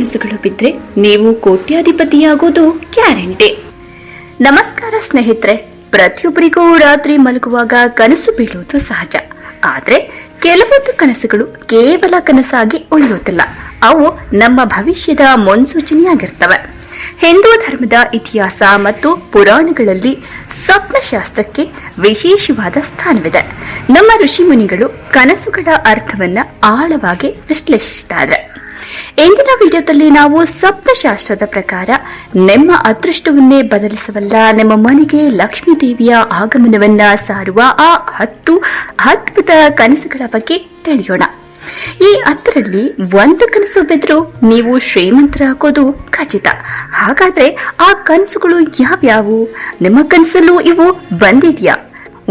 ಕನಸುಗಳು ಬಿದ್ದರೆ ನೀವು ಕೋಟ್ಯಾಧಿಪತಿಯಾಗೋದು ಗ್ಯಾರಂಟಿ. ನಮಸ್ಕಾರ ಸ್ನೇಹಿತರೆ. ಪ್ರತಿಯೊಬ್ಬರಿಗೂ ರಾತ್ರಿ ಮಲಗುವಾಗ ಕನಸು ಬೀಳುವುದು ಸಹಜ. ಆದರೆ ಕೆಲವೊಂದು ಕನಸುಗಳು ಕೇವಲ ಕನಸಾಗಿ ಉಳಿಯುವುದಿಲ್ಲ, ಅವು ನಮ್ಮ ಭವಿಷ್ಯದ ಮುನ್ಸೂಚನೆಯಾಗಿರ್ತವೆ. ಹಿಂದೂ ಧರ್ಮದ ಇತಿಹಾಸ ಮತ್ತು ಪುರಾಣಗಳಲ್ಲಿ ಸ್ವಪ್ನಶಾಸ್ತ್ರಕ್ಕೆ ವಿಶೇಷವಾದ ಸ್ಥಾನವಿದೆ. ನಮ್ಮ ಋಷಿಮುನಿಗಳು ಕನಸುಗಳ ಅರ್ಥವನ್ನ ಆಳವಾಗಿ ವಿಶ್ಲೇಷಿಸಿದ್ದಾರೆ. ಇಂದಿನ ವಿಡಿಯೋದಲ್ಲಿ ನಾವು ಸ್ವಪ್ನಶಾಸ್ತ್ರದ ಪ್ರಕಾರ ನಿಮ್ಮ ಅದೃಷ್ಟವನ್ನೇ ಬದಲಿಸಬಲ್ಲ ನಿಮ್ಮ ಮನೆಗೆ ಲಕ್ಷ್ಮೀ ದೇವಿಯ ಆಗಮನವನ್ನ ಸಾರುವ ಆ 10 ಅದ್ಭುತ ಕನಸುಗಳ ಬಗ್ಗೆ ತಿಳಿಯೋಣ. ಈ 10ರಲ್ಲಿ ಒಂದು ಕನಸು ಬಿದ್ದರೂ ನೀವು ಶ್ರೀಮಂತರಾಗೋದು ಖಚಿತ. ಹಾಗಾದ್ರೆ ಆ ಕನಸುಗಳು ಯಾವ್ಯಾವು? ನಿಮ್ಮ ಕನಸಲ್ಲೂ ಇವು ಬಂದಿದ್ಯಾ?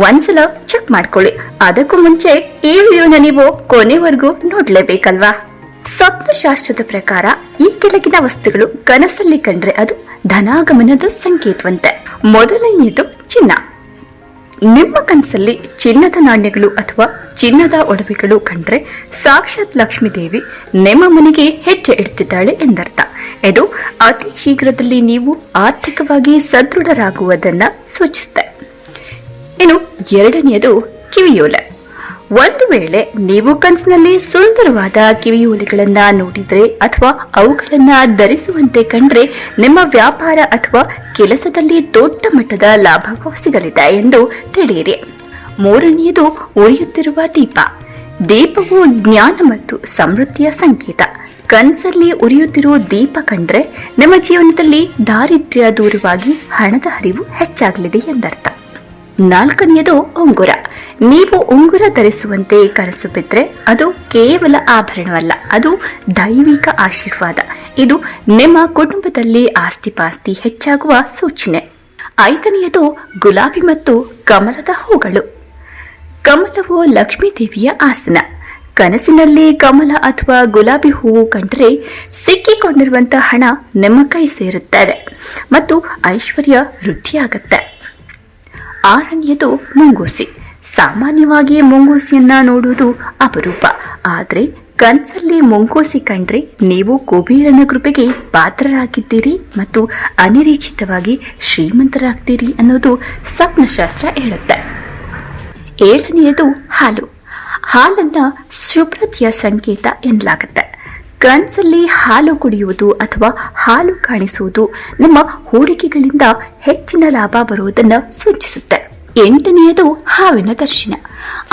ಒಂದ್ಸಲ ಚೆಕ್ ಮಾಡ್ಕೊಳ್ಳಿ. ಅದಕ್ಕೂ ಮುಂಚೆ ಈ ವಿಡಿಯೋನ ನೀವು ಕೊನೆವರೆಗೂ ನೋಡ್ಲೇಬೇಕಲ್ವಾ? ಸ್ವಪ್ನಶಾಸ್ತ್ರದ ಪ್ರಕಾರ ಈ ಕೆಳಗಿನ ವಸ್ತುಗಳು ಕನಸಲ್ಲಿ ಕಂಡ್ರೆ ಅದು ಧನಾಗಮನದ ಸಂಕೇತವಂತೆ. ಮೊದಲನೆಯದು ಚಿನ್ನ. ನಿಮ್ಮ ಕನಸಲ್ಲಿ ಚಿನ್ನದ ನಾಣ್ಯಗಳು ಅಥವಾ ಚಿನ್ನದ ಒಡವೆಗಳು ಕಂಡ್ರೆ ಸಾಕ್ಷಾತ್ ಲಕ್ಷ್ಮೀ ದೇವಿ ನಿಮ್ಮ ಮನೆಗೆ ಹೆಜ್ಜೆ ಇಡ್ತಿದ್ದಾಳೆ ಎಂದರ್ಥ. ಇದು ಅತಿ ಶೀಘ್ರದಲ್ಲಿ ನೀವು ಆರ್ಥಿಕವಾಗಿ ಸದೃಢರಾಗುವುದನ್ನ ಸೂಚಿಸುತ್ತೆ. ಇನ್ನು ಎರಡನೆಯದು ಕಿವಿಯೋಲೆ. ಒಂದು ವೇಳೆ ನೀವು ಕನಸಿನಲ್ಲಿ ಸುಂದರವಾದ ಕಿವಿಯೋಲೆಗಳನ್ನ ನೋಡಿದ್ರೆ ಅಥವಾ ಅವುಗಳನ್ನ ಧರಿಸುವಂತೆ ಕಂಡ್ರೆ ನಿಮ್ಮ ವ್ಯಾಪಾರ ಅಥವಾ ಕೆಲಸದಲ್ಲಿ ದೊಡ್ಡ ಮಟ್ಟದ ಲಾಭ ಸಿಗಲಿದೆ ಎಂದು ತಿಳಿಯಿರಿ. ಮೂರನೆಯದು ಉರಿಯುತ್ತಿರುವ ದೀಪ. ದೀಪವು ಜ್ಞಾನ ಮತ್ತು ಸಮೃದ್ಧಿಯ ಸಂಕೇತ. ಕನಸಲ್ಲಿ ಉರಿಯುತ್ತಿರುವ ದೀಪ ಕಂಡ್ರೆ ನಿಮ್ಮ ಜೀವನದಲ್ಲಿ ದಾರಿದ್ರ್ಯ ದೂರವಾಗಿ ಹಣದ ಹರಿವು ಹೆಚ್ಚಾಗಲಿದೆ ಎಂದರ್ಥ. ನಾಲ್ಕನೆಯದು ಉಂಗುರ. ನೀವು ಉಂಗುರ ಧರಿಸುವಂತೆ ಕನಸು ಬಿದ್ದರೆ ಅದು ಕೇವಲ ಆಭರಣವಲ್ಲ, ಅದು ದೈವಿಕ ಆಶೀರ್ವಾದ. ಇದು ನಿಮ್ಮ ಕುಟುಂಬದಲ್ಲಿ ಆಸ್ತಿಪಾಸ್ತಿ ಹೆಚ್ಚಾಗುವ ಸೂಚನೆ. ಐದನೆಯದು ಗುಲಾಬಿ ಮತ್ತು ಕಮಲದ ಹೂಗಳು. ಕಮಲವು ಲಕ್ಷ್ಮೀ ದೇವಿಯ ಆಸನ. ಕನಸಿನಲ್ಲಿ ಕಮಲ ಅಥವಾ ಗುಲಾಬಿ ಹೂವು ಕಂಡರೆ ಸಿಕ್ಕಿಕೊಂಡಿರುವಂತಹ ಹಣ ನಿಮ್ಮ ಕೈ ಸೇರುತ್ತದೆ ಮತ್ತು ಐಶ್ವರ್ಯ ವೃದ್ಧಿಯಾಗುತ್ತೆ. ಆರನೆಯದು ಮುಂಗೂಸಿ. ಸಾಮಾನ್ಯವಾಗಿ ಮುಂಗೂಸಿಯನ್ನ ನೋಡುವುದು ಅಪರೂಪ, ಆದರೆ ಕನಸಲ್ಲಿ ಮುಂಗೂಸಿ ಕಂಡ್ರೆ ನೀವು ಕುಬೇರನ ಕೃಪೆಗೆ ಪಾತ್ರರಾಗಿದ್ದೀರಿ ಮತ್ತು ಅನಿರೀಕ್ಷಿತವಾಗಿ ಶ್ರೀಮಂತರಾಗ್ತೀರಿ ಅನ್ನೋದು ಸ್ವಪ್ನಶಾಸ್ತ್ರ ಹೇಳುತ್ತೆ. ಏಳನೆಯದು ಹಾಲು. ಹಾಲನ್ನ ಶುಭ್ರತೆಯ ಸಂಕೇತ ಎನ್ನಲಾಗುತ್ತೆ. ಕನಸಲ್ಲಿ ಹಾಲು ಕುಡಿಯುವುದು ಅಥವಾ ಹಾಲು ಕಾಣಿಸುವುದು ನಿಮ್ಮ ಹೂಡಿಕೆಗಳಿಂದ ಹೆಚ್ಚಿನ ಲಾಭ ಬರುವುದನ್ನು ಸೂಚಿಸುತ್ತೆ. ಎಂಟನೆಯದು ಹಾವಿನ ದರ್ಶನ.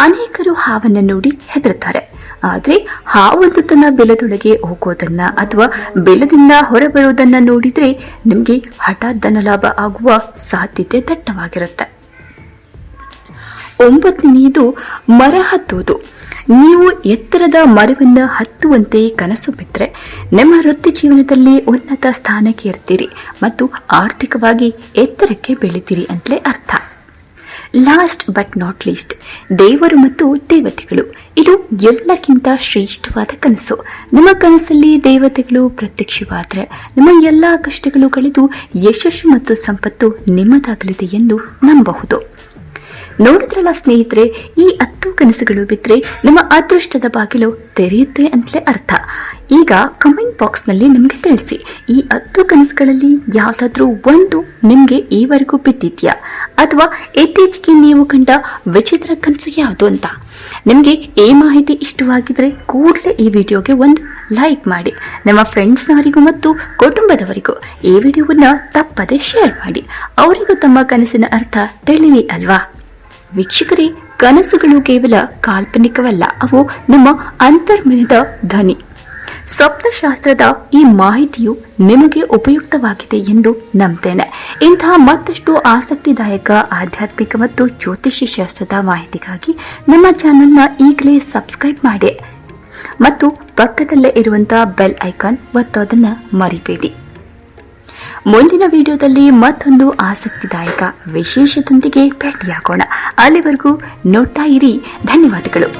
ಅನೇಕರು ಹಾವನ್ನು ನೋಡಿ ಹೆದರುತ್ತಾರೆ, ಆದರೆ ಹಾವೊಂದು ತನ್ನ ಬೆಲದೊಳಗೆ ಹೋಗೋದನ್ನ ಅಥವಾ ಬೆಲದಿಂದ ಹೊರಬರುವುದನ್ನ ನೋಡಿದ್ರೆ ನಿಮಗೆ ಹಠಾತ್ ಧನಲಾಭ ಆಗುವ ಸಾಧ್ಯತೆ ದಟ್ಟವಾಗಿರುತ್ತೆ. ಒಂಬತ್ತನೆಯದು ಮರ ಹತ್ತುವುದು. ನೀವು ಎತ್ತರದ ಮರವನ್ನು ಹತ್ತುವಂತೆ ಕನಸು ಬಿದ್ದರೆ ನಿಮ್ಮ ವೃತ್ತಿ ಜೀವನದಲ್ಲಿ ಉನ್ನತ ಸ್ಥಾನಕ್ಕೆ ಇರ್ತೀರಿ ಮತ್ತು ಆರ್ಥಿಕವಾಗಿ ಎತ್ತರಕ್ಕೆ ಬೆಳಿತೀರಿ ಅಂತಲೇ ಅರ್ಥ. ಲಾಸ್ಟ್ ಬಟ್ ನಾಟ್ ಲೀಸ್ಟ್, ದೇವರು ಮತ್ತು ದೇವತೆಗಳು. ಇದು ಎಲ್ಲಕ್ಕಿಂತ ಶ್ರೇಷ್ಠವಾದ ಕನಸು. ನಿಮ್ಮ ಕನಸಲ್ಲಿ ದೇವತೆಗಳು ಪ್ರತ್ಯಕ್ಷವಾದರೆ ನಿಮ್ಮ ಎಲ್ಲಾ ಕಷ್ಟಗಳು ಕಳೆದು ಯಶಸ್ಸು ಮತ್ತು ಸಂಪತ್ತು ನಿಮ್ಮದಾಗಲಿದೆ ಎಂದು ನಂಬಬಹುದು. ನೋಡಿದ್ರಲ್ಲ ಸ್ನೇಹಿತರೆ, ಈ 10 ಕನಸುಗಳು ಬಿದ್ದರೆ ನಿಮ್ಮ ಅದೃಷ್ಟದ ಬಾಗಿಲು ತೆರೆಯುತ್ತೆ ಅಂತಲೇ ಅರ್ಥ. ಈಗ ಕಮೆಂಟ್ ಬಾಕ್ಸ್ ನಲ್ಲಿ ನಿಮಗೆ ತಿಳಿಸಿ, ಈ 10 ಕನಸುಗಳಲ್ಲಿ ಯಾವ್ದಾದ್ರೂ ಒಂದು ನಿಮ್ಗೆ ಈವರೆಗೂ ಬಿದ್ದಿದ್ಯಾ ಅಥವಾ ಇತ್ತೀಚೆಗೆ ನೀವು ಕಂಡ ವಿಚಿತ್ರ ಕನಸು ಯಾವುದು ಅಂತ. ನಿಮ್ಗೆ ಈ ಮಾಹಿತಿ ಇಷ್ಟವಾಗಿದ್ರೆ ಕೂಡಲೇ ಈ ವಿಡಿಯೋಗೆ ಒಂದು ಲೈಕ್ ಮಾಡಿ. ನಿಮ್ಮ ಫ್ರೆಂಡ್ಸ್ನವರಿಗೂ ಮತ್ತು ಕುಟುಂಬದವರಿಗೂ ಈ ವಿಡಿಯೋವನ್ನ ತಪ್ಪದೆ ಶೇರ್ ಮಾಡಿ. ಅವರಿಗೂ ತಮ್ಮ ಕನಸಿನ ಅರ್ಥ ತಿಳಿಲಿ ಅಲ್ವಾ? ವೀಕ್ಷಕರೇ, ಕನಸುಗಳು ಕೇವಲ ಕಾಲ್ಪನಿಕವಲ್ಲ, ಅವು ನಮ್ಮ ಅಂತರ್ಮನದ ಧ್ವನಿ. ಸ್ವಪ್ನಶಾಸ್ತ್ರದ ಈ ಮಾಹಿತಿಯು ನಿಮಗೆ ಉಪಯುಕ್ತವಾಗಿದೆ ಎಂದು ನಂಬುತ್ತೇನೆ. ಇಂತಹ ಮತ್ತಷ್ಟು ಆಸಕ್ತಿದಾಯಕ ಆಧ್ಯಾತ್ಮಿಕ ಮತ್ತು ಜ್ಯೋತಿಷ್ಯ ಶಾಸ್ತ್ರದ ಮಾಹಿತಿಗಾಗಿ ನಮ್ಮ ಚಾನೆಲ್ನ ಈಗಲೇ ಸಬ್ಸ್ಕ್ರೈಬ್ ಮಾಡಿ ಮತ್ತು ಪಕ್ಕದಲ್ಲೇ ಇರುವಂತಹ ಬೆಲ್ ಐಕಾನ್ ಒತ್ತೋದನ್ನ ಮರಿಬೇಡಿ. ಮುಂದಿನ ವಿಡಿಯೋದಲ್ಲಿ ಮತ್ತೊಂದು ಆಸಕ್ತಿದಾಯಕ ವಿಶೇಷದೊಂದಿಗೆ ಭೇಟಿಯಾಗೋಣ. ಅಲ್ಲಿವರೆಗೂ ನೋಡ್ತಾ ಇರಿ. ಧನ್ಯವಾದಗಳು.